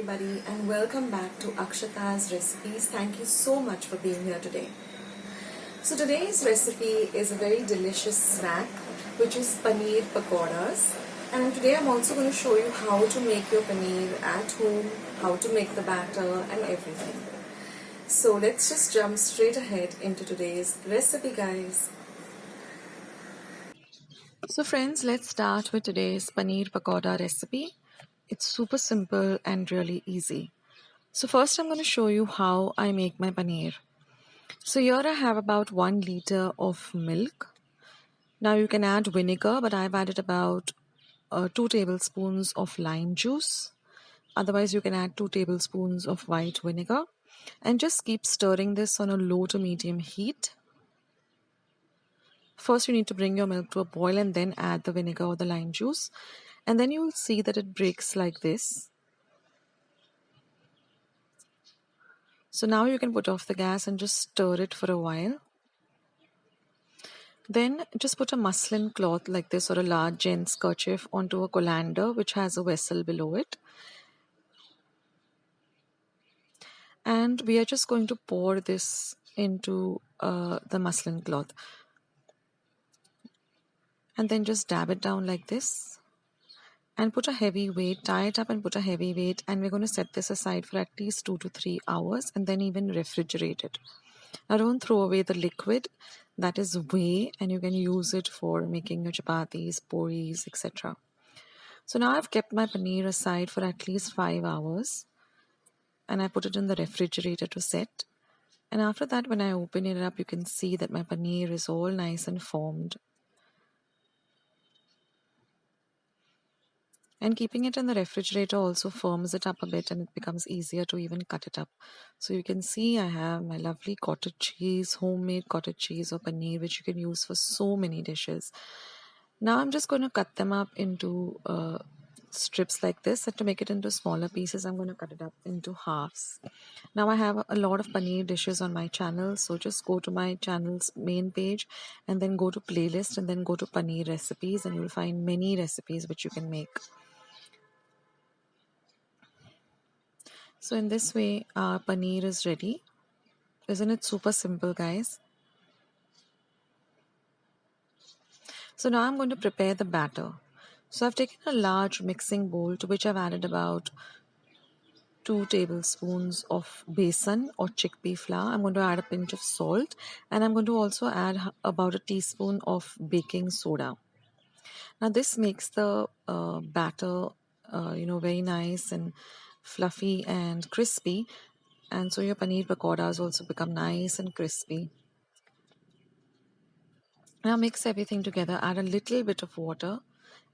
everybody, and welcome back to Akshata's Recipes. Thank you so much for being here today. So today's recipe is a very delicious snack, which is Paneer Pakodas. And today I'm also going to show you how to make your paneer at home, how to make the batter and everything. So let's just jump straight ahead into today's recipe, guys. So friends, let's start with today's Paneer Pakoda recipe. It's super simple and really easy. So first I'm going to show you how I make my paneer. So here I have about 1 liter of milk. Now you can add vinegar, but I've added about 2 tablespoons of lime juice. Otherwise you can add 2 tablespoons of white vinegar. And just keep stirring this on a low to medium heat. First you need to bring your milk to a boil and then add the vinegar or the lime juice. And then you will see that it breaks like this. So now you can put off the gas and just stir it for a while. Then just put a muslin cloth like this or a large gent's kerchief onto a colander which has a vessel below it. And we are just going to pour this into the muslin cloth. And then just dab it down like this. And put a heavy weight, tie it up and put a heavy weight, and we're going to set this aside for at least 2 to 3 hours and then even refrigerate it. Now don't throw away the liquid, that is whey, and you can use it for making your chapatis, puris, etc. So now I've kept my paneer aside for at least 5 hours and I put it in the refrigerator to set. And after that, when I open it up, you can see that my paneer is all nice and formed. And keeping it in the refrigerator also firms it up a bit and it becomes easier to even cut it up. So you can see I have my lovely cottage cheese, homemade cottage cheese or paneer, which you can use for so many dishes. Now I'm just going to cut them up into strips like this, and to make it into smaller pieces I'm going to cut it up into halves. Now I have a lot of paneer dishes on my channel, so just go to my channel's main page and then go to playlist and then go to paneer recipes, and you'll find many recipes which you can make. So in this way our paneer is ready. Isn't it super simple, guys? So now I'm going to prepare the batter. So I've taken a large mixing bowl to which I've added about 2 tablespoons of besan or chickpea flour. I'm going to add a pinch of salt, and I'm going to also add about a teaspoon of baking soda. Now this makes the batter very nice and fluffy and crispy, and so your paneer pakodas also become nice and crispy. Now mix everything together, add a little bit of water,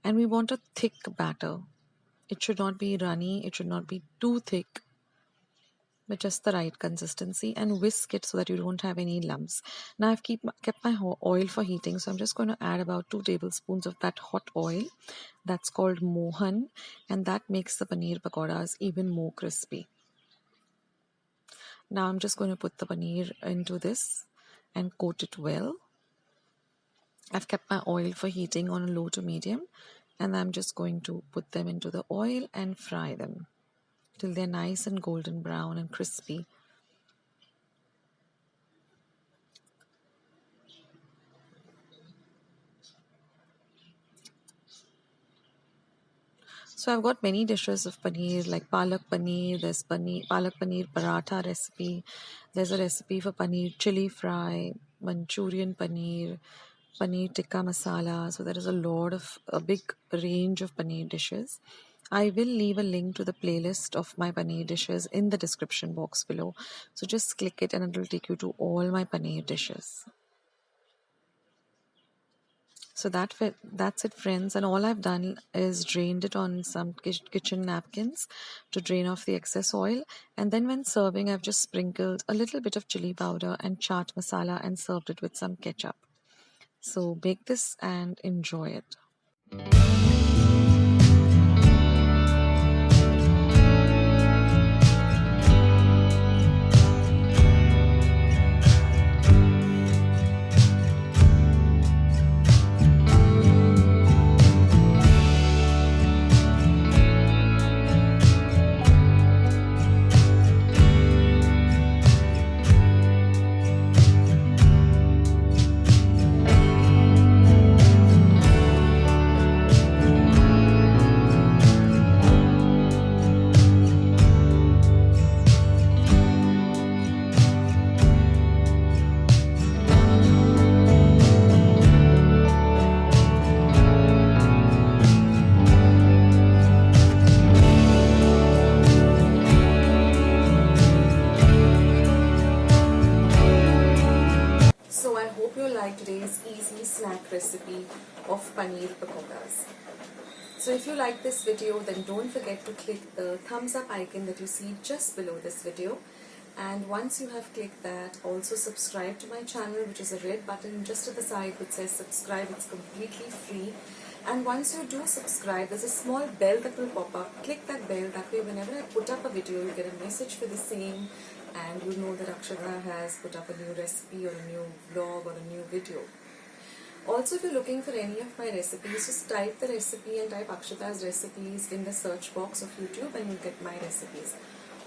and we want a thick batter. It should not be runny, it should not be too thick, but just the right consistency, and whisk it so that you don't have any lumps. Now I've kept my oil for heating, so I'm just going to add about 2 tablespoons of that hot oil. That's called mohan, and that makes the paneer pakodas even more crispy. Now I'm just going to put the paneer into this and coat it well. I've kept my oil for heating on a low to medium, and I'm just going to put them into the oil and fry them till they're nice and golden brown and crispy. So I've got many dishes of paneer like palak paneer, there's palak paneer paratha recipe, there's a recipe for paneer chili fry, Manchurian paneer, paneer tikka masala. So there is a big range of paneer dishes. I will leave a link to the playlist of my paneer dishes in the description box below. So just click it and it will take you to all my paneer dishes. So that's it, friends, and all I've done is drained it on some kitchen napkins to drain off the excess oil, and then when serving I've just sprinkled a little bit of chili powder and chaat masala and served it with some ketchup. So bake this and enjoy it. hope you like today's easy snack recipe of Paneer Pakodas. So if you like this video, then don't forget to click the thumbs up icon that you see just below this video. And once you have clicked that, also subscribe to my channel, which is a red button just at the side which says subscribe. It's completely free. And once you do subscribe, there's a small bell that will pop up. Click that bell. That way, whenever I put up a video, you get a message for the same, and you know that Akshara has put up a new recipe or a new vlog or a new video. Also, if you're looking for any of my recipes, just type the recipe and type Akshata's recipes in the search box of YouTube and you'll get my recipes.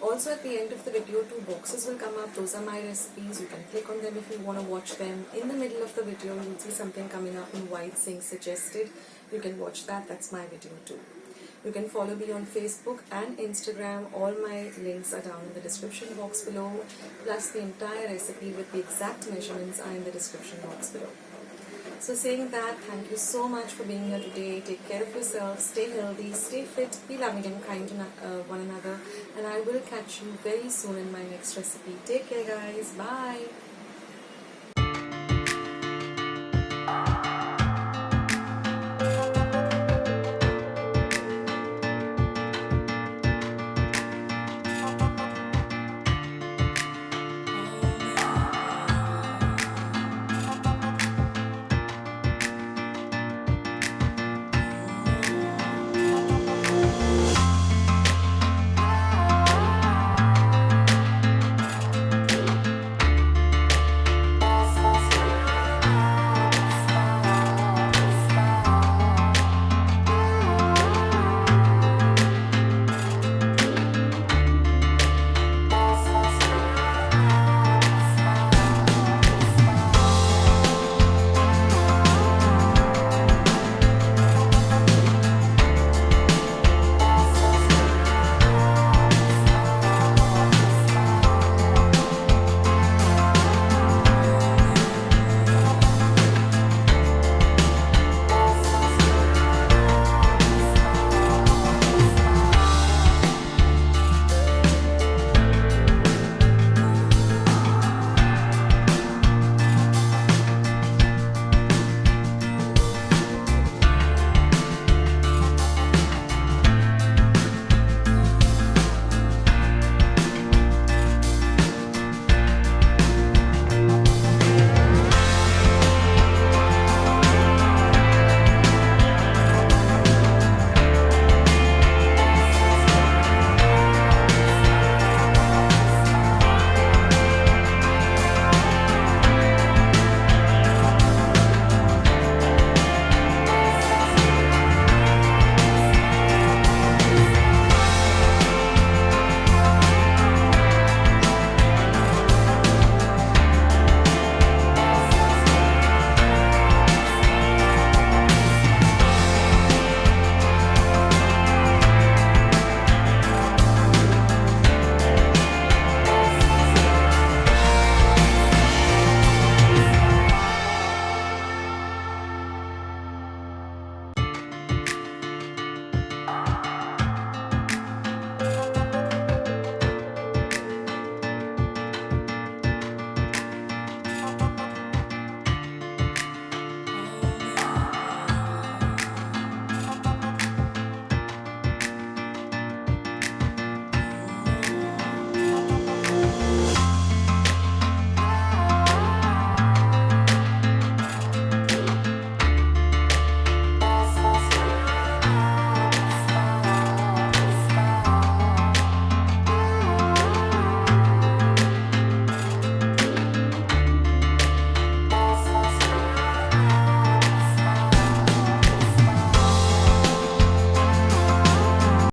Also, at the end of the video, 2 boxes will come up. Those are my recipes. You can click on them if you want to watch them. In the middle of the video, you'll see something coming up in white saying suggested. You can watch that. That's my video too. You can follow me on Facebook and Instagram. All my links are down in the description box below. Plus, the entire recipe with the exact measurements are in the description box below. So saying that, thank you so much for being here today. Take care of yourself, stay healthy, stay fit, be loving and kind to one another. And I will catch you very soon in my next recipe. Take care guys, bye.